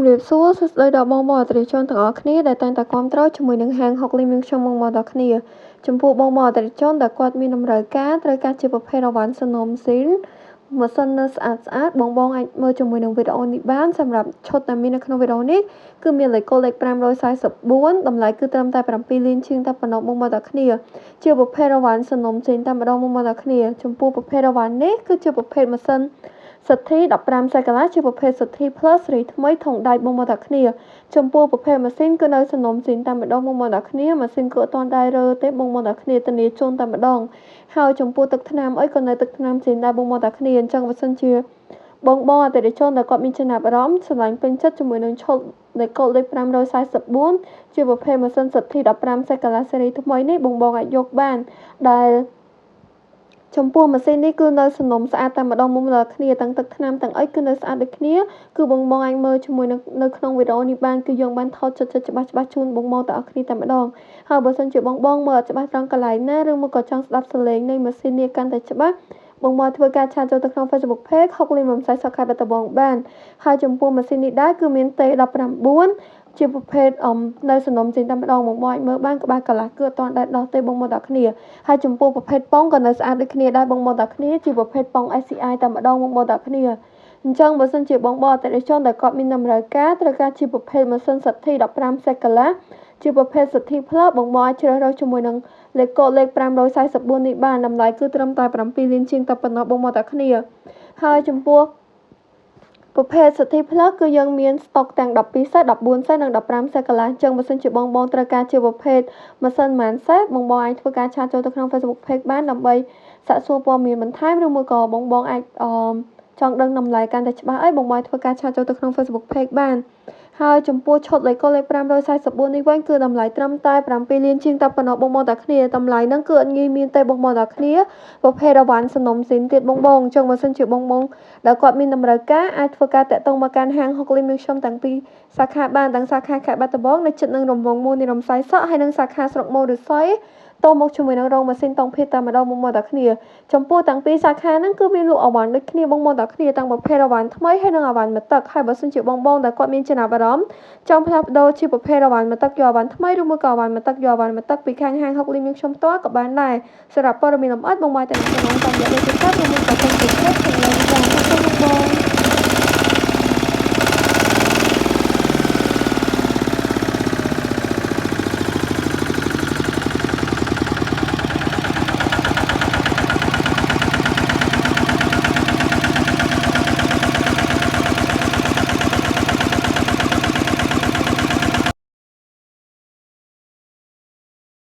ជំរាបសួរសួស្តីដល់បងប្អូនអតិថិជនទាំងអស់គ្នាដែលតែងតែគាំទ្រជាមួយនឹងហាងហុកលីមខ្ញុំបងប្អូនទាំងគ្នាចំពោះបងប្អូនអតិថិជនដែលគាត់មានតម្រូវការត្រូវការជាប្រភេទអវ៉ាន់សនំស៊ីលម៉ាស៊ីននៅស្អាតបងអាចមើលជាមួយនឹងវីដេអូនេះបានសម្រាប់ឈុតដែលមាននៅក្នុងវីដេអូនេះគឺមានលេខកូដលេខ544តម្លៃគឺត្រឹមតែ7លានជាងតែប៉ុណ្ណោះបងប្អូនទាំងគ្នាជាប្រភេទអវ៉ាន់សនំស៊ីលតែម្ដងបងប្អូនទាំងគ្នាចំពោះប្រភេទអវ៉ាន់នេះគឺជាប្រភេទម៉ាស៊ីនសិទ្ធី15សកលាជាប្រភេទសិទ្ធី Plus សេរីថ្មីថងដៃបងប្អូនទាំងគ្នាចំពោះប្រភេទម៉ាស៊ីនគឺនៅសនំស៊ីនតែម្ដងបងប្អូនទាំងគ្នាម៉ាស៊ីនគឺអត់ទាន់ដៃរើទេបងប្អូនទាំងគ្នាធានាជូនតែម្ដងហើយចំពោះទឹកថ្នាំអីក៏នៅទឹកថ្នាំស៊ីនដែរបងប្អូនទាំងគ្នាអញ្ចឹងបើសិនជាបងអតិថិជនដែលគាត់មានចំណាប់អារម្មណ៍ស្រឡាញ់ពេញចិត្តជាមួយនឹងឈុតនៃកូដលេខ544ជាប្រភេទម៉ាស៊ីនសិទ្ធី15សកលាសេរីថ្មីនេះបងអាចយកបានដែលចំពោះម៉ាស៊ីននេះគឺនៅសនំស្អាតតែម្ដងមុំដល់គ្នាទាំងទឹកថ្នាំទាំងអីគឺនៅស្អាតដូចគ្នាគឺបងអាចមើលជាមួយនៅក្នុងវីដេអូនេះបានគឺយើងបានថតចិត្តច្បាស់ជូនបងទាំងអស់គ្នាតែម្ដងហើយបើសិនជាបងមើលអត់ច្បាស់ត្រង់កន្លែងណាឬមកក៏ចង់ស្ដាប់សំឡេងនៃម៉ាស៊ីននេះកាន់តែច្បាស់បងធ្វើការឆាតចូលទៅក្នុង Facebook Page ហុកលីមរំសាយសក់ខេត្តបាត់ដំបងបានហើយចំពោះម៉ាស៊ីននេះដែរគឺមាន T19 ជាប្រភេទនៅសនំស៊ីនតែម្ដងបងអាចមើលបានក្បាលកន្លះគឺអត់ទាន់ដែរដោះទេបងទាំងគ្នាហើយចំពោះប្រភេទប៉ុងក៏នៅស្អាតដូចគ្នាដែរបងទាំងគ្នាជាប្រភេទប៉ុង SCI តែម្ដងបងទាំងគ្នាអញ្ចឹងបើសិនជាបងអតិថិជនដែលគាត់មានតម្រូវការត្រូវការជាប្រភេទម៉ាស៊ីនសិទ្ធី15សកលាជាប្រភេទសិទ្ធី Plus បងអាចជ្រើសរើសជាមួយនឹងលេខកូដលេខ544នេះបានតម្លៃគឺត្រឹមតែ7លានជាងតែប៉ុណ្ណោះបងទាំងគ្នាហើយចំពោះប្រភេទសិទ្ធី Plus គឺយើងមានស្តុកទាំង12សេត14សេតនិង15សេតកន្លះអញ្ចឹងបើសិនជាបងត្រូវការជាប្រភេទម៉ាស៊ីនម៉ានសេតបងអាចធ្វើការឆាតចូលទៅក្នុង Facebook Page បានដើម្បីសាកសួរព័ត៌មានបន្ថែមឬមួយក៏បងអាចចង់ដឹងតម្លៃកាន់តែច្បាស់អីបងធ្វើការឆាតចូលទៅក្នុង Facebook Page បានហើយចំពោះឈុតលេខកូដលេខ544នេះវិញគឺតម្លៃត្រឹមតែ7លានជាងតែប៉ុណ្ណោះបងទាំងគ្នាតម្លៃហ្នឹងគឺអត់ងាយមានទេបងទាំងគ្នាប្រភេទអវ៉ាន់សនំស៊ីនទៀតបងអញ្ចឹងបើសិនជាបងដែលគាត់មានតម្រូវការអាចធ្វើការតាក់ទងមកកាន់ហាងហុកលីមខ្ញុំទាំងពីរសាខាបានទាំងសាខាខេត្តបាត់ដំបងនៅជិតនឹងរង្វង់មូលនិរំសាយសក់ហើយនិងសាខាស្រុកមោរិស័យតមកជាមួយនឹងរោងម៉ាស៊ីនតង់ភេទតែម្ដងបងទាំងគ្នាចំពោះទាំងពីរសាខាហ្នឹងគឺមានលក់អវ៉ាន់ដូចគ្នាបងទាំងគ្នាទាំងប្រភេទអវ៉ាន់ថ្មីហើយនិងអវ៉ាន់មួយទឹកហើយបើសិនជាបងដែលគាត់មានចំណាប់អារម្មណ៍ចង់ផ្លាស់ប្ដូរជាប្រភេទអវ៉ាន់មួយទឹកយកអវ៉ាន់ថ្មីឬមួយក៏អវ៉ាន់មួយទឹកយកអវ៉ាន់មួយទឹកពីខាងហាងហុកលីមខ្ញុំផ្ទាល់ក៏បានដែរសម្រាប់ព័ត៌មានលម្អិតបងតែនឹងតាមរយៈលេខទូរស័ព្ទឬមួយក៏ Facebook Page ខាងលើនេះបានសូមបង